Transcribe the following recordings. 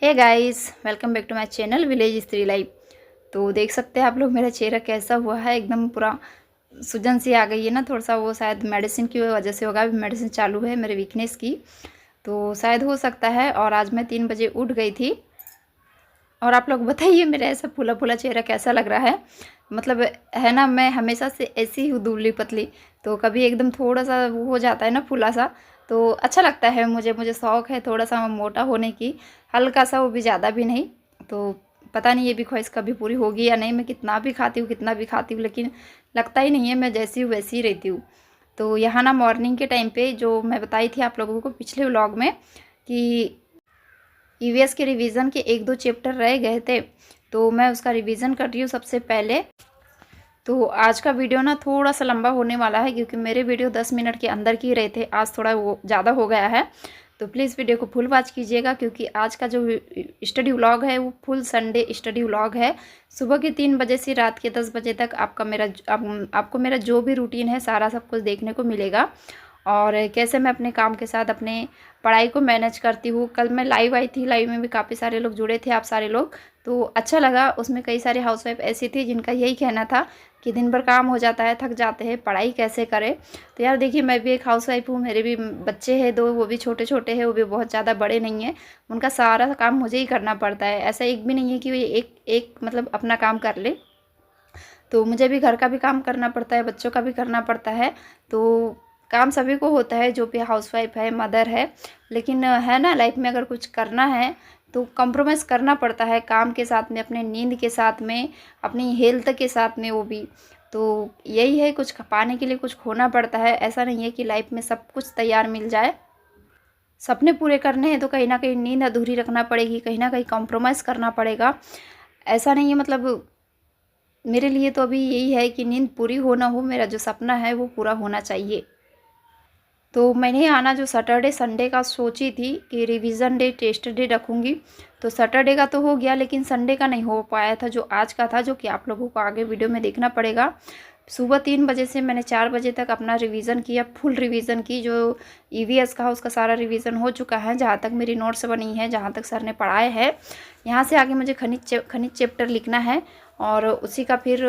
Hey guys, welcome back to my channel village Stree life. तो देख सकते हैं आप लोग मेरा चेहरा कैसा हुआ है। एकदम पूरा सूजन सी आ गई है ना। थोड़ा सा वो शायद मेडिसिन की वजह से होगा। अभी मेडिसिन चालू है मेरे वीकनेस की, तो शायद हो सकता है। और आज मैं 3 बजे उठ गई थी। और आप लोग बताइए मेरा ऐसा फूला फूला चेहरा कैसा लग रहा है। मतलब है ना, मैं हमेशा से ऐसी हूँ दुबली पतली, तो कभी एकदम थोड़ा सा वो हो जाता है ना फूला सा, तो अच्छा लगता है। मुझे शौक़ है थोड़ा सा मोटा होने की, हल्का सा, वो भी ज़्यादा भी नहीं। तो पता नहीं ये भी ख्वाहिश कभी पूरी होगी या नहीं। मैं कितना भी खाती हूँ लेकिन लगता ही नहीं है। मैं जैसी हूँ वैसी ही रहती हूँ। तो यहाँ ना मॉर्निंग के टाइम पे जो मैं बताई थी आप लोगों को पिछले व्लॉग में कि ईवीएस के रिवीजन के 1-2 चैप्टर रह गए थे, तो मैं उसका रिवीजन कर रही हूँ सबसे पहले। तो आज का वीडियो ना थोड़ा सा लंबा होने वाला है, क्योंकि मेरे वीडियो 10 मिनट के अंदर की रहे थे। आज थोड़ा वो ज़्यादा हो गया है, तो प्लीज़ वीडियो को फुल वॉच कीजिएगा, क्योंकि आज का जो स्टडी व्लॉग है वो फुल संडे स्टडी व्लॉग है। सुबह के 3 बजे से रात के 10 बजे तक आपको मेरा जो भी रूटीन है सारा सब कुछ देखने को मिलेगा। और कैसे मैं अपने काम के साथ अपने पढ़ाई को मैनेज करती हूँ। कल मैं लाइव आई थी, लाइव में भी काफ़ी सारे लोग जुड़े थे, आप सारे लोग, तो अच्छा लगा। उसमें कई सारे हाउसवाइफ ऐसी थी जिनका यही कहना था कि दिन भर काम हो जाता है, थक जाते हैं, पढ़ाई कैसे करें। तो यार देखिए, मैं भी एक हाउसवाइफ हूँ, मेरे भी बच्चे हैं 2, वो भी छोटे छोटे हैं, वो भी बहुत ज़्यादा बड़े नहीं हैं। उनका सारा काम मुझे ही करना पड़ता है। ऐसा एक भी नहीं है कि वो एक एक मतलब अपना काम कर ले। तो मुझे भी घर का भी काम करना पड़ता है, बच्चों का भी करना पड़ता है। तो काम सभी को होता है, जो भी हाउसवाइफ है, मदर है। लेकिन है ना, लाइफ में अगर कुछ करना है तो कॉम्प्रोमाइज़ करना पड़ता है, काम के साथ में, अपने नींद के साथ में, अपनी हेल्थ के साथ में, वो भी। तो यही है, कुछ पाने के लिए कुछ खोना पड़ता है। ऐसा नहीं है कि लाइफ में सब कुछ तैयार मिल जाए। सपने पूरे करने हैं तो कहीं ना कहीं नींद अधूरी रखना पड़ेगी, कहीं ना कहीं कॉम्प्रोमाइज़ करना पड़ेगा। ऐसा नहीं है, मतलब मेरे लिए तो अभी यही है कि नींद पूरी हो ना हो, मेरा जो सपना है वो पूरा होना चाहिए। तो मैंने आना जो सैटरडे संडे का सोची थी कि रिवीजन डे टेस्ट डे रखूँगी, तो सैटरडे का तो हो गया, लेकिन संडे का नहीं हो पाया था, जो आज का था, जो कि आप लोगों को आगे वीडियो में देखना पड़ेगा। सुबह 3 बजे से मैंने 4 बजे तक अपना रिवीजन किया, फुल रिवीजन की। जो ईवीएस का उसका सारा रिवीजन हो चुका है, जहाँ तक मेरी नोट्स बनी है, जहाँ तक सर ने पढ़ाए हैं। यहाँ से आगे मुझे खनिज चैप्टर लिखना है, और उसी का फिर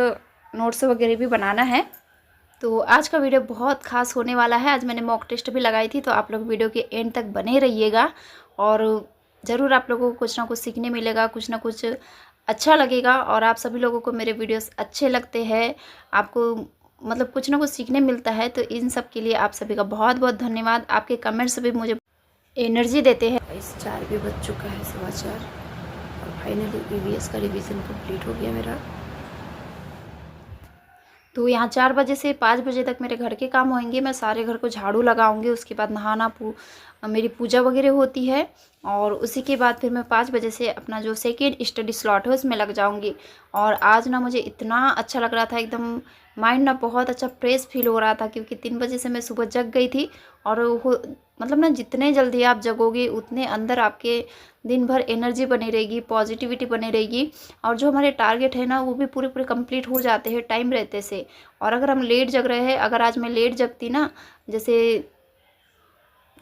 नोट्स वगैरह भी बनाना है। तो आज का वीडियो बहुत खास होने वाला है। आज मैंने मॉक टेस्ट भी लगाई थी, तो आप लोग वीडियो के एंड तक बने रहिएगा, और ज़रूर आप लोगों को कुछ ना कुछ सीखने मिलेगा, कुछ ना कुछ अच्छा लगेगा। और आप सभी लोगों को मेरे वीडियोस अच्छे लगते हैं, आपको मतलब कुछ ना कुछ सीखने मिलता है, तो इन सब के लिए आप सभी का बहुत बहुत धन्यवाद। आपके कमेंट्स भी मुझे एनर्जी देते हैं। इस 4 भी बज चुका है, 4:15, और फाइनली ईवीएस का रिवीजन कंप्लीट हो गया मेरा। तो यहाँ 4 बजे से 5 बजे तक मेरे घर के काम होंगे। मैं सारे घर को झाड़ू लगाऊंगी, उसके बाद मेरी पूजा वगैरह होती है, और उसी के बाद फिर मैं 5 बजे से अपना जो सेकेंड स्टडी स्लॉट है उसमें लग जाऊंगी। और आज ना मुझे इतना अच्छा लग रहा था, एकदम माइंड ना बहुत अच्छा फ्रेश फील हो रहा था, क्योंकि 3 बजे से मैं सुबह जग गई थी। और वो मतलब ना, जितने जल्दी आप जगोगे उतने अंदर आपके दिन भर एनर्जी बनी रहेगी, पॉजिटिविटी बनी रहेगी, और जो हमारे टारगेट है ना वो भी पूरे पूरे कंप्लीट हो जाते हैं टाइम रहते से। और अगर हम लेट जग रहे हैं, अगर आज मैं लेट जगती ना, जैसे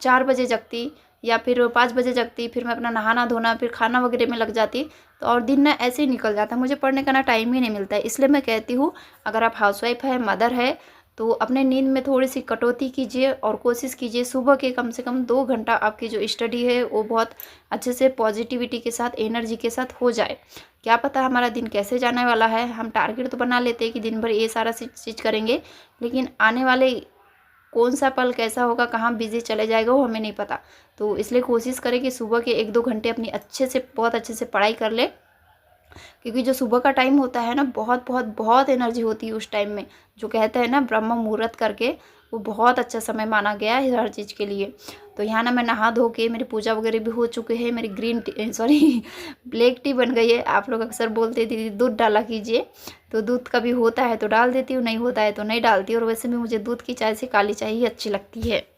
4 बजे जगती या फिर 5 बजे जगती, फिर मैं अपना नहाना धोना फिर खाना वगैरह में लग जाती, तो और दिन ना ऐसे ही निकल जाता, मुझे पढ़ने का ना टाइम ही नहीं मिलता है। इसलिए मैं कहती हूँ, अगर आप हाउसवाइफ है, मदर है, तो अपने नींद में थोड़ी सी कटौती कीजिए, और कोशिश कीजिए सुबह के कम से कम 2 घंटा आपकी जो स्टडी है वो बहुत अच्छे से पॉजिटिविटी के साथ, एनर्जी के साथ हो जाए। क्या पता हमारा दिन कैसे जाने वाला है। हम टारगेट तो बना लेते हैं कि दिन भर ये सारा चीज़ करेंगे, लेकिन आने वाले कौन सा पल कैसा होगा, कहाँ बिजी चले जाएगा, वो हमें नहीं पता। तो इसलिए कोशिश करें कि सुबह के 1-2 घंटे अपनी बहुत अच्छे से पढ़ाई कर ले, क्योंकि जो सुबह का टाइम होता है ना, बहुत बहुत बहुत एनर्जी होती है उस टाइम में। जो कहते हैं ना ब्रह्म मुहूर्त करके, वो बहुत अच्छा समय माना गया है हर चीज़ के लिए। तो यहाँ ना मैं नहा धो के, मेरी पूजा वगैरह भी हो चुके हैं, मेरी ब्लैक टी बन गई है। आप लोग अक्सर बोलते दीदी दूध डाला कीजिए, तो दूध कभी होता है तो डाल देती हूँ, नहीं होता है तो नहीं डालती। और वैसे भी मुझे दूध की चाय से काली चाय ही अच्छी लगती है।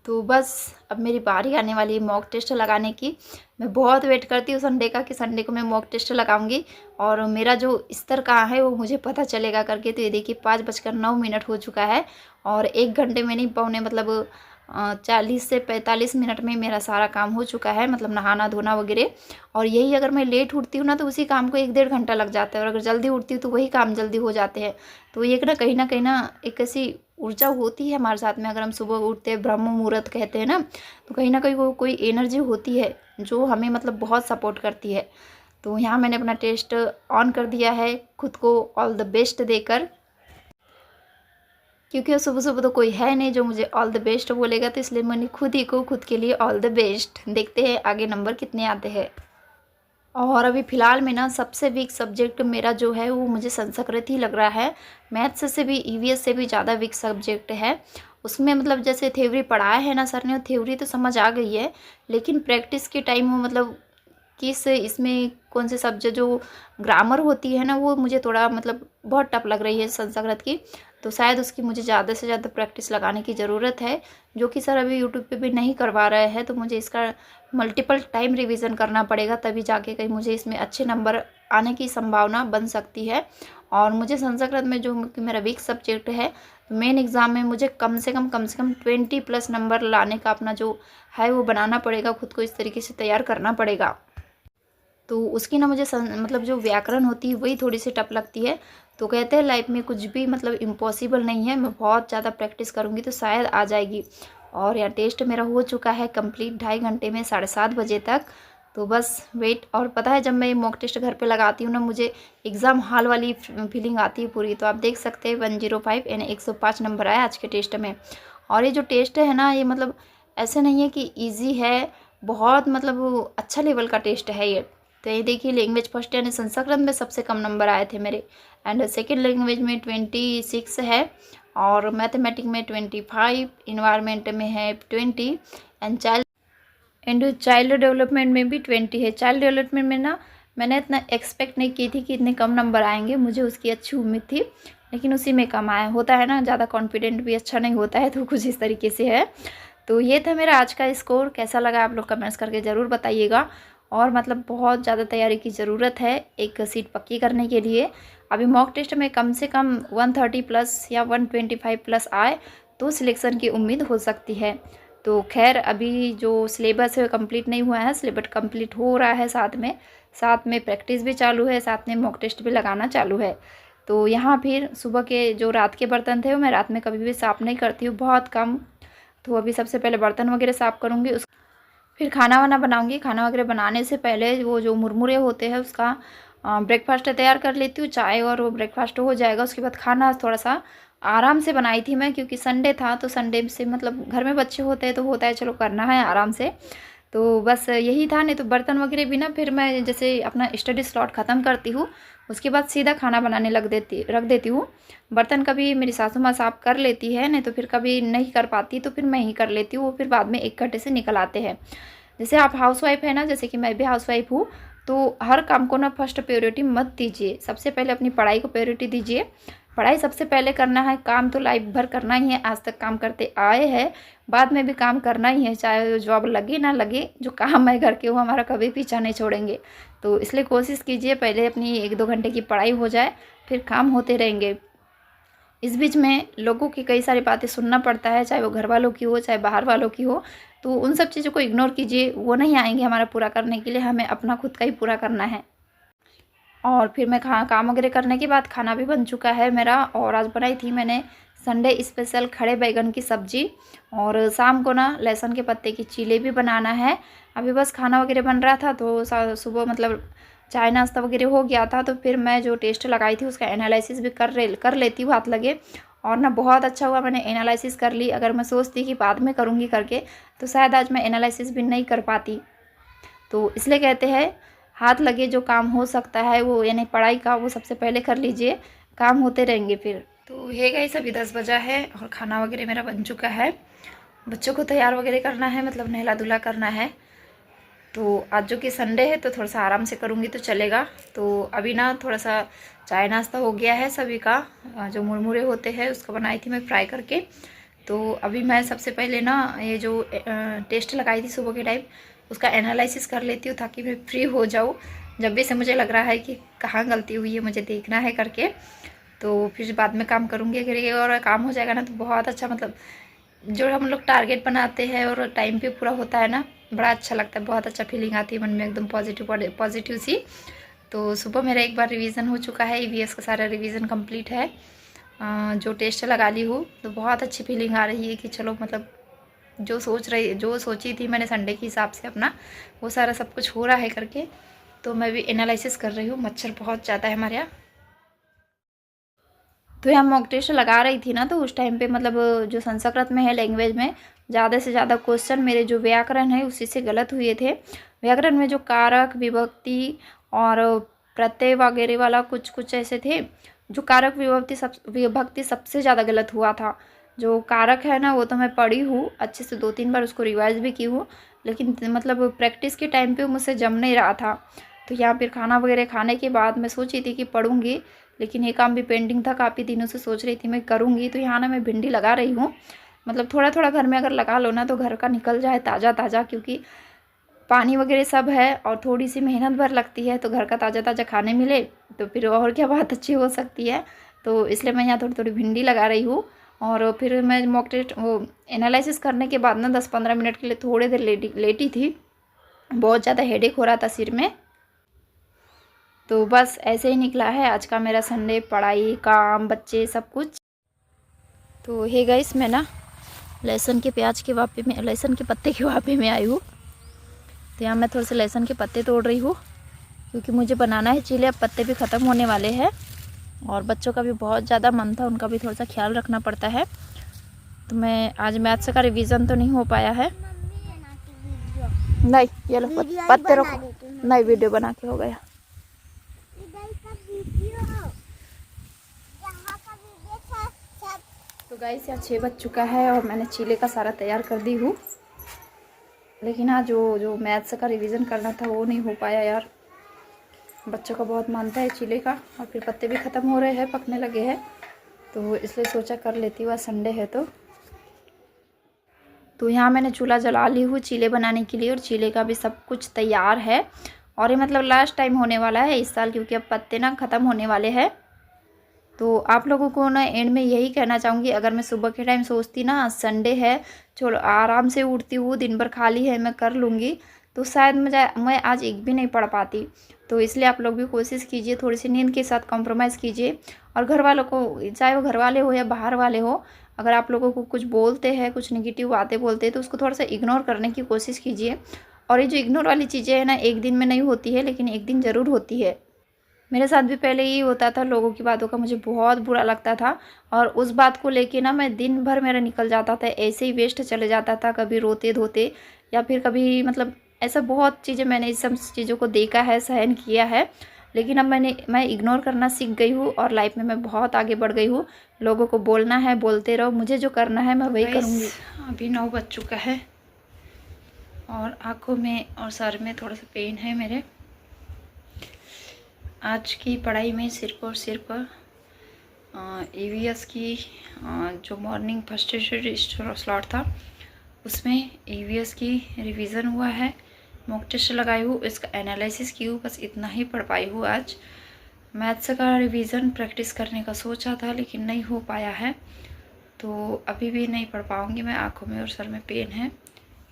तो बस अब मेरी बारी आने वाली है मॉक टेस्ट लगाने की। मैं बहुत वेट करती हूँ संडे का, कि संडे को मैं मॉक टेस्ट लगाऊंगी, और मेरा जो स्तर कहाँ है वो मुझे पता चलेगा करके। तो ये देखिए 5:09 हो चुका है, और 1 घंटे में नहीं, पौने मतलब 40 से 45 मिनट में मेरा सारा काम हो चुका है, मतलब नहाना धोना वगैरह। और यही अगर मैं लेट उठती हूँ ना तो उसी काम को 1-1.5 घंटा लग जाता है, और अगर जल्दी उठती हूँ तो वही काम जल्दी हो जाते हैं। तो ये कहीं ना एक ऐसी ऊर्जा होती है हमारे साथ में, अगर हम सुबह उठते हैं, ब्रह्म मुहूर्त कहते हैं ना, तो कहीं ना कहीं वो कोई एनर्जी होती है जो हमें मतलब बहुत सपोर्ट करती है। तो यहाँ मैंने अपना टेस्ट ऑन कर दिया है, खुद को ऑल द बेस्ट देकर, क्योंकि सुबह सुबह तो कोई है नहीं जो मुझे ऑल द बेस्ट बोलेगा, तो इसलिए मैंने खुद ही को खुद के लिए ऑल द बेस्ट। देखते हैं आगे नंबर कितने आते हैं। और अभी फ़िलहाल में ना सबसे वीक सब्जेक्ट मेरा जो है वो मुझे संस्कृत ही लग रहा है। मैथ्स से भी ईवीएस से भी ज़्यादा वीक सब्जेक्ट है। उसमें मतलब जैसे थ्योरी पढ़ाया है ना सर ने, थ्योरी तो समझ आ गई है, लेकिन प्रैक्टिस के टाइम वो मतलब किस इसमें कौन से सब्जेक्ट जो ग्रामर होती है ना, वो मुझे थोड़ा मतलब बहुत टफ लग रही है संस्कृत की। तो शायद उसकी मुझे ज़्यादा से ज़्यादा प्रैक्टिस लगाने की ज़रूरत है, जो कि सर अभी यूट्यूब पे भी नहीं करवा रहे हैं। तो मुझे इसका मल्टीपल टाइम रिवीजन करना पड़ेगा, तभी जाके कहीं मुझे इसमें अच्छे नंबर आने की संभावना बन सकती है। और मुझे संस्कृत में जो कि मेरा वीक सब्जेक्ट है, मेन एग्ज़ाम में मुझे कम से कम 20+ नंबर लाने का अपना जो है वो बनाना पड़ेगा, खुद को इस तरीके से तैयार करना पड़ेगा। तो उसकी ना मुझे मतलब जो व्याकरण होती है वही थोड़ी सी टफ लगती है। तो कहते हैं लाइफ में कुछ भी मतलब इम्पॉसिबल नहीं है, मैं बहुत ज़्यादा प्रैक्टिस करूँगी तो शायद आ जाएगी। और यार टेस्ट मेरा हो चुका है कंप्लीट 2.5 घंटे में 7:30 बजे तक। तो बस वेट। और पता है जब मैं मॉक टेस्ट घर पे लगाती हूँ ना, मुझे एग्ज़ाम हॉल वाली फीलिंग आती है पूरी। तो आप देख सकते हैं 105 यानी 105 नंबर आया आज के टेस्ट में। और ये जो टेस्ट है ना, ये मतलब ऐसे नहीं है कि ईजी है, बहुत मतलब अच्छा लेवल का टेस्ट है ये। तो ये देखिए, लैंग्वेज फर्स्ट यानी संस्कृत में सबसे कम नंबर आए थे मेरे, एंड सेकेंड लैंग्वेज में 26 है, और मैथमेटिक में 25, इन्वायरमेंट में है 20, एंड चाइल्ड डेवलपमेंट में भी 20 है। चाइल्ड डेवलपमेंट में ना मैंने इतना एक्सपेक्ट नहीं की थी कि इतने कम नंबर आएंगे, मुझे उसकी अच्छी उम्मीद थी, लेकिन उसी में कम आया। होता है ना, ज़्यादा कॉन्फिडेंट भी अच्छा नहीं होता है, तो कुछ इस तरीके से है। तो ये था मेरा आज का स्कोर। कैसा लगा आप लोग कमेंट्स करके ज़रूर बताइएगा। और मतलब बहुत ज़्यादा तैयारी की ज़रूरत है एक सीट पक्की करने के लिए। अभी मॉक टेस्ट में कम से कम 130+ या 125+ आए तो सिलेक्शन की उम्मीद हो सकती है। तो खैर अभी जो सिलेबस है कंप्लीट नहीं हुआ है, सिलेबस कंप्लीट हो रहा है, साथ में प्रैक्टिस भी चालू है, साथ में मॉक टेस्ट भी लगाना चालू है। तो यहाँ फिर सुबह के जो रात के बर्तन थे वो मैं रात में कभी भी साफ़ नहीं करती हूँ, बहुत कम। तो अभी सबसे पहले बर्तन वगैरह साफ़ करूँगी, फिर खाना वाना बनाऊँगी। खाना वगैरह बनाने से पहले वो जो मुरमुरे होते हैं उसका ब्रेकफास्ट तैयार कर लेती हूँ, चाय और वो ब्रेकफास्ट हो जाएगा। उसके बाद खाना थोड़ा सा आराम से बनाई थी मैं, क्योंकि संडे था, तो संडे से मतलब घर में बच्चे होते हैं तो होता है चलो करना है आराम से। तो बस यही था। नहीं तो बर्तन वगैरह भी ना फिर मैं जैसे अपना स्टडी स्लॉट ख़त्म करती हूँ, उसके बाद सीधा खाना बनाने रख देती हूँ। बर्तन कभी मेरी सासू माँ साफ़ कर लेती है, नहीं तो फिर कभी नहीं कर पाती तो फिर मैं ही कर लेती हूँ, वो फिर बाद में एक घंटे से निकल आते हैं। जैसे आप हाउसवाइफ है ना, जैसे कि मैं भी हाउसवाइफ हूँ, तो हर काम को ना फर्स्ट प्रायोरिटी मत दीजिए, सबसे पहले अपनी पढ़ाई को प्रायोरिटी दीजिए। पढ़ाई सबसे पहले करना है, काम तो लाइफ भर करना ही है, आज तक काम करते आए हैं, बाद में भी काम करना ही है, चाहे जॉब लगे ना लगे, जो काम है घर के वो हमारा कभी पीछा नहीं छोड़ेंगे। तो इसलिए कोशिश कीजिए पहले अपनी 1-2 घंटे की पढ़ाई हो जाए, फिर काम होते रहेंगे। इस बीच में लोगों की कई सारी बातें सुनना पड़ता है, चाहे वो घर वालों की हो चाहे बाहर वालों की हो, तो उन सब चीज़ों को इग्नोर कीजिए, वो नहीं आएंगे हमारा पूरा करने के लिए, हमें अपना खुद का ही पूरा करना है। और फिर मैं काम वगैरह करने के बाद खाना भी बन चुका है मेरा, और आज बनाई थी मैंने संडे स्पेशल खड़े बैगन की सब्ज़ी, और शाम को ना लहसुन के पत्ते की चीले भी बनाना है। अभी बस खाना वगैरह बन रहा था, तो सुबह मतलब चाय नाश्ता वगैरह हो गया था, तो फिर मैं जो टेस्ट लगाई थी उसका एनालिसिस भी कर लेती हूँ हाथ लगे। और ना बहुत अच्छा हुआ मैंने एनालिसिस कर ली, अगर मैं सोचती कि बाद में करूँगी करके तो शायद आज मैं एनालिसिस भी नहीं कर पाती। तो इसलिए कहते हैं हाथ लगे जो काम हो सकता है वो, यानी पढ़ाई का, वो सबसे पहले कर लीजिए, काम होते रहेंगे फिर। तो ये गाइस अभी 10 बजा है और खाना वगैरह मेरा बन चुका है। बच्चों को तैयार वगैरह करना है, मतलब नहला धुला करना है। तो आज जो कि संडे है तो थोड़ा सा आराम से करूँगी तो चलेगा। तो अभी ना थोड़ा सा चाय नाश्ता हो गया है सभी का, जो मुरमुरे होते हैं उसको बनाई थी मैं फ्राई करके। तो अभी मैं सबसे पहले ना ये जो टेस्ट लगाई थी सुबह के टाइम उसका एनालिसिस कर लेती हूँ, ताकि मैं फ्री हो जाऊँ। जब भी से मुझे लग रहा है कि कहाँ गलती हुई है मुझे देखना है करके, तो फिर बाद में काम करूँगी। अगर ये और काम हो जाएगा ना तो बहुत अच्छा, मतलब जो हम लोग टारगेट बनाते हैं और टाइम पे पूरा होता है ना, बड़ा अच्छा लगता है, बहुत अच्छा फीलिंग आती है मन में, एकदम पॉजिटिव सी। तो सुबह मेरा एक बार रिवीजन हो चुका है, ईवीएस का सारा रिवीजन कंप्लीट है। जो टेस्ट लगा ली हूँ तो बहुत अच्छी फीलिंग आ रही है कि चलो मतलब जो सोची थी मैंने संडे के हिसाब से अपना, वो सारा सब कुछ हो रहा है करके। तो मैं भी एनालिसिस कर रही हूँ। मच्छर बहुत ज़्यादा है हमारे यहाँ। तो यहाँ मॉक टेस्ट लगा रही थी ना, तो उस टाइम पे मतलब जो संस्कृत में है लैंग्वेज में, ज़्यादा से ज़्यादा क्वेश्चन मेरे जो व्याकरण है उसी से गलत हुए थे। व्याकरण में जो कारक, विभक्ति और प्रत्यय वगैरह वाला कुछ कुछ ऐसे थे। जो कारक विभक्ति सबसे ज़्यादा गलत हुआ था। जो कारक है ना, वो तो मैं पढ़ी हूँ अच्छे से, 2-3 बार उसको रिवाइज भी की हूँ, लेकिन मतलब प्रैक्टिस के टाइम पे मुझसे जम नहीं रहा था। तो यहाँ फिर खाना वगैरह खाने के बाद मैं सोची थी कि पढ़ूंगी, लेकिन ये काम भी पेंडिंग था, काफ़ी दिनों से सोच रही थी मैं करूँगी। तो यहाँ ना मैं भिंडी लगा रही हूँ। मतलब थोड़ा थोड़ा घर में अगर लगा लो ना तो घर का निकल जाए ताज़ा ताज़ा, क्योंकि पानी वगैरह सब है और थोड़ी सी मेहनत भर लगती है, तो घर का ताज़ा ताज़ा खाने मिले तो फिर और क्या बात अच्छी हो सकती है। तो इसलिए मैं यहाँ थोड़ी थोड़ी भिंडी लगा रही हूँ। और फिर मैं मॉक टेस्ट वो एनालिसिस करने के बाद ना 10-15 मिनट के लिए थोड़ी देर लेटी थी। बहुत ज़्यादा हेडेक हो रहा था सिर में। तो बस ऐसे ही निकला है आज का मेरा संडे, पढ़ाई, काम, बच्चे, सब कुछ। तो हे गाइस, मैं ना लहसुन के प्याज के वापे में, लहसुन के पत्ते के वापे में आई हूँ। तो यहाँ मैं थोड़े से लहसुन के पत्ते तोड़ रही हूँ, क्योंकि मुझे बनाना है चीले। अब पत्ते भी ख़त्म होने वाले हैं और बच्चों का भी बहुत ज़्यादा मन था, उनका भी थोड़ा सा ख्याल रखना पड़ता है। तो मैं आज मैथ्स का रिवीजन तो नहीं हो पाया है। नहीं, ये लो पत्ते रखो। नहीं, वीडियो बना के हो गया। तो गाइस यहाँ 6 बज चुका है और मैंने चीले का सारा तैयार कर दी हूँ, लेकिन हाँ जो मैथ्स का रिवीजन करना था वो नहीं हो पाया यार। बच्चों का बहुत मानता है चीले का, और फिर पत्ते भी ख़त्म हो रहे हैं, पकने लगे हैं, तो इसलिए सोचा कर लेती हूँ, संडे है तो यहाँ मैंने चूल्हा जला ली हूँ चीले बनाने के लिए, और चीले का भी सब कुछ तैयार है। और ये मतलब लास्ट टाइम होने वाला है इस साल, क्योंकि अब पत्ते ना ख़त्म होने वाले हैं। तो आप लोगों को ना एंड में यही कहना चाहूँगी, अगर मैं सुबह के टाइम सोचती ना संडे है, चलो आराम से उठती हूँ, दिन भर खाली है, मैं कर लूँगी, तो शायद मैं आज एक भी नहीं पढ़ पाती। तो इसलिए आप लोग भी कोशिश कीजिए, थोड़ी सी नींद के साथ कॉम्प्रोमाइज़ कीजिए। और घर वालों को, चाहे वो घर वाले हो या बाहर वाले हो, अगर आप लोगों को कुछ बोलते हैं, कुछ नेगेटिव बातें बोलते हैं, तो उसको थोड़ा सा इग्नोर करने की कोशिश कीजिए। और ये जो इग्नोर वाली चीज़ें हैं ना, एक दिन में नहीं होती है, लेकिन एक दिन ज़रूर होती है। मेरे साथ भी पहले यही होता था, लोगों की बातों का मुझे बहुत बुरा लगता था, और उस बात को लेके ना मैं दिन भर मेरा निकल जाता था, ऐसे ही वेस्ट चले जाता था, कभी रोते धोते, या फिर कभी मतलब ऐसा बहुत चीज़ें मैंने इस सब चीज़ों को देखा है, सहन किया है। लेकिन अब मैं इग्नोर करना सीख गई हूँ, और लाइफ में मैं बहुत आगे बढ़ गई हूँ। लोगों को बोलना है, बोलते रहो, मुझे जो करना है मैं वही करूँगी। अभी 9 बज चुका है और आँखों में और सर में थोड़ा सा पेन है मेरे। आज की पढ़ाई में सिर्फ और सिर्फ ईवीएस की जो मॉर्निंग फर्स्ट स्लॉट था उसमें ईवीएस की रिवीजन हुआ है, मॉक टेस्ट लगाई हूँ, इसका एनालिसिस की हूँ, बस इतना ही पढ़ पाई हूँ आज। मैथ्स का रिवीजन प्रैक्टिस करने का सोचा था, लेकिन नहीं हो पाया है, तो अभी भी नहीं पढ़ पाऊँगी मैं। आँखों में और सर में पेन है,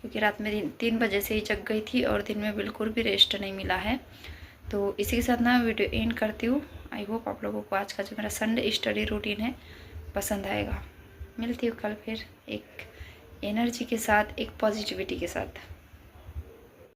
क्योंकि रात में 3 बजे से ही जग गई थी और दिन में बिल्कुल भी रेस्ट नहीं मिला है। तो इसी के साथ ना वीडियो एंड करती हूँ। आई होप आप लोगों को आज का जो मेरा संडे स्टडी रूटीन है पसंद आएगा। मिलती हूँ कल फिर एक एनर्जी के साथ, एक पॉजिटिविटी के साथ।